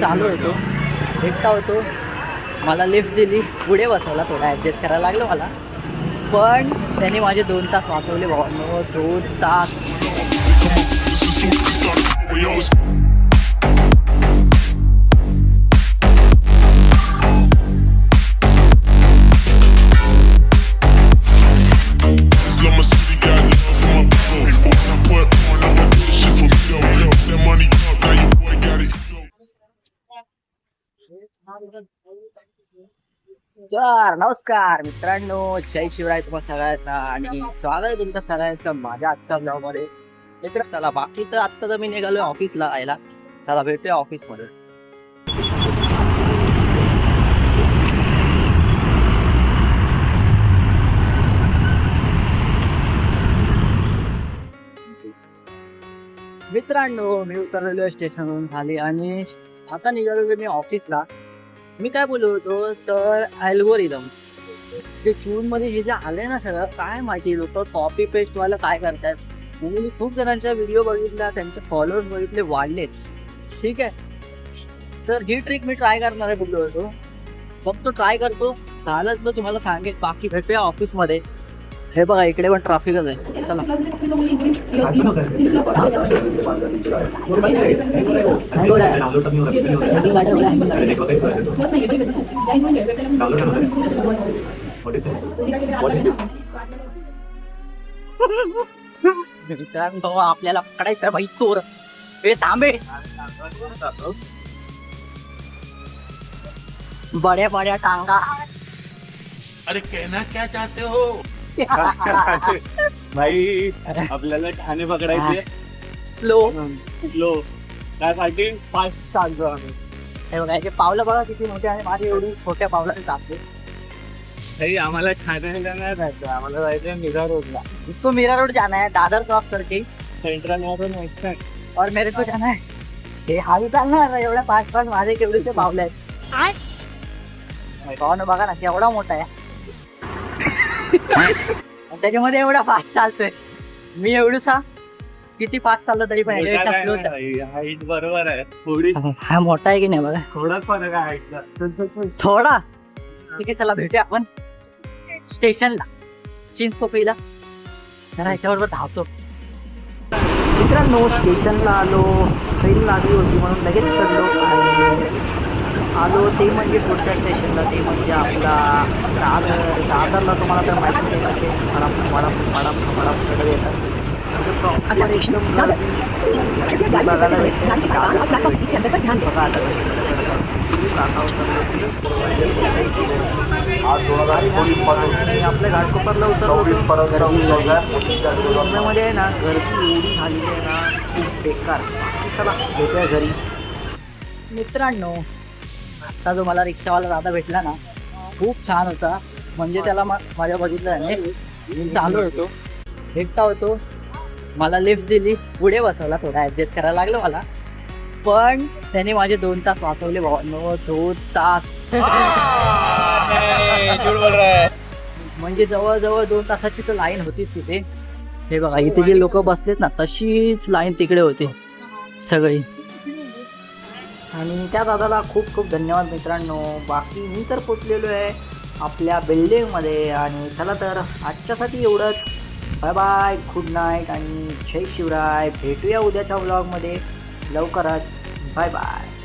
चालू होतो, एकटा होतो, मला लिफ्ट दिली, पुढे बसवला, थोडा ॲडजस्ट करायला लागलं मला, पण त्याने माझे 2 तास वाचवले भावांनो, 2 तास. तर नमस्कार मित्रांनो, जय शिवराय तुम्हा सगळ्यांना आणि स्वागत आहे तुमच्या सगळ्यांचं माझ्या आजच्या ब्लॉगमध्ये. मित्र चला, बाकी तर आत्ता तर मी निघालोय ऑफिसला जायला. चला भेटूया ऑफिसमध्ये. मित्रांनो, मी उतरलेलो स्टेशनवरून खाली आणि आता निघालेलो मी ऑफिसला. मी काय बोललो होतो तर अल्गोरिदम ते जूनमध्ये हे जे आले ना सगळं, काय माहिती लोक कॉपी पेस्ट वाला काय करतात. मी खूप जणांच्या व्हिडिओ बघितला, त्यांचे फॉलोअर्स बघितले, वाढलेत. ठीक आहे, तर ही ट्रिक मी ट्राय करणार आहे बोललो होतो. फक्त ट्राय करतो, झालंच तर तुम्हाला सांगेल. बाकी भेटूया ऑफिसमध्ये. हे बघा, इकडे पण ट्रॅफिकच आहे. चला मित्रांनो, आपल्याला पकडायचं बाई चोर. हे थांबे, बड्या बड्या टांगा. अरे कहना क्या चाहते हो भाई, आपल्याला ठाणे पकडायचे. स्लो लो त्यासाठी फास्ट चालतो आम्ही. हे बघा, याचे पावलं बघा किती मोठे आहे. माझी एवढी छोट्या पावलाने चालते. भाई, आम्हाला ठाण्याला नाही जायचं, आम्हाला जायचं मीरा रोडला. इसको मीरा रोड जाना है, दादर क्रॉस करके, सेंट्रल वरून एक्सटेंड. और मेरे को जाना है. हे हावी चालणार एवढ्या 5-5 माझे केवढेसे पावले आहेत. भावानं बघा ना केवढा मोठा आहे. त्याच्यामध्ये एवढा फास्ट चालतोय. मी एवढूसा किती फास्ट चाललो तरी पण हाईट बरोबर आहे. थोडी हा मोठा आहे की नाही बघा, थोडाच फरक आहे हाईटला. थोडा. ठीक आहे, चला भेटूया आपण स्टेशनला, चिंच पोकळीला. जरा ह्याच्याबरोबर धावतो. मित्रांनो, स्टेशनला आलो. ट्रेन लागली होती म्हणून लगेच चढलो आणि आलो. ते म्हणजे पुढच्या स्टेशनला, ते म्हणजे आपला दादर. दादरला तुम्हाला तर माहिती आहे कसे मडम कडे येतात. बघायला आपल्या घाटकोपरला उतरलो मुंबईमध्ये आहे ना, घरची एवढी झालेली आहे ना, खूप बेकार. चला भेटूया घरी. मित्रांनो, आता जो मला रिक्षावाला दादा भेटला ना, खूप छान होता. म्हणजे त्याला माझ्या बघितलं नाही, मी चालू होतो, एकटा होतो, मला लिफ्ट दिली, पुढे बसवला, थोडा ॲडजस्ट करायला लागलं मला, पण त्याने माझे 2 तास वाचवले भावांनो. 2 तास म्हणजे जवळजवळ 2 तासाची तर लाईन होतीच तिथे. हे बघा, इथे जे लोक बसलेत ना, तशीच लाईन तिकडे होती सगळी. आणि त्या दादाला खूप खूप धन्यवाद मित्रांनो. बाकी मी तर पोचलेलो आहे आपल्या बिल्डिंगमध्ये. आणि चला तर आजच्यासाठी एवढंच. बाय बाय, गुड नाईट आणि जय शिवराय. भेटूया उद्याच्या व्लॉगमध्ये लवकरच. Bye bye.